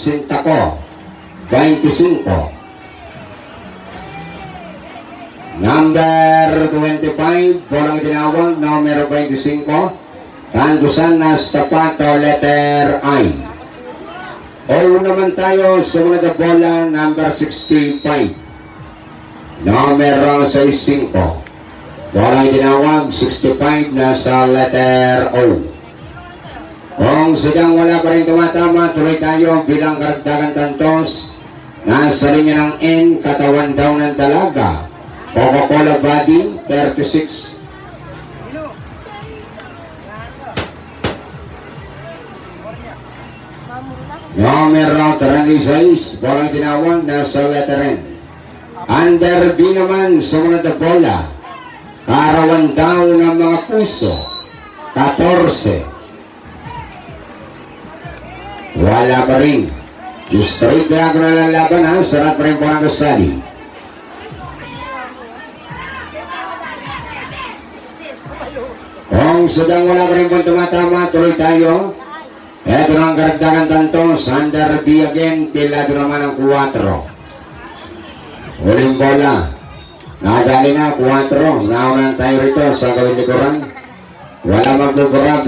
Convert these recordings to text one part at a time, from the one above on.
Sinta ko, 25. Number 25, bolang tinawag, numero 25. Tandusan na Stapato, letter I. O naman tayo sa mga bola, number 65. Numero 65. Bolang tinawag, 65 na sa letter O. Kung sadyang wala pa rin tumatama, tuloy tayo bilang karagdagan tantos. Nasa linya ng N, katawan daw ng dalaga. Coca-Cola body, 36. Numero 36, bolang tinawag na sa letter N. Under B naman, sumunod na bola. Karawan daw ng mga puso, 14. Wala pa rin. Yung straight na ako na lalaban ha. Sarat pa rin po ng kasali. Kung sadang wala pa rin po tumatama, tuloy tayo. Ito na ang karagdagan tantos. Under B again. Tilado naman ang 4. Uling bola. Nakadali na 4. Naunan tayo rito sa gawin likuran. Wala magbubura.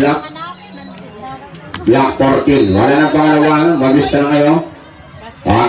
Black 14. Wala na pangalawa. Mabista na kayo. Pagi ba?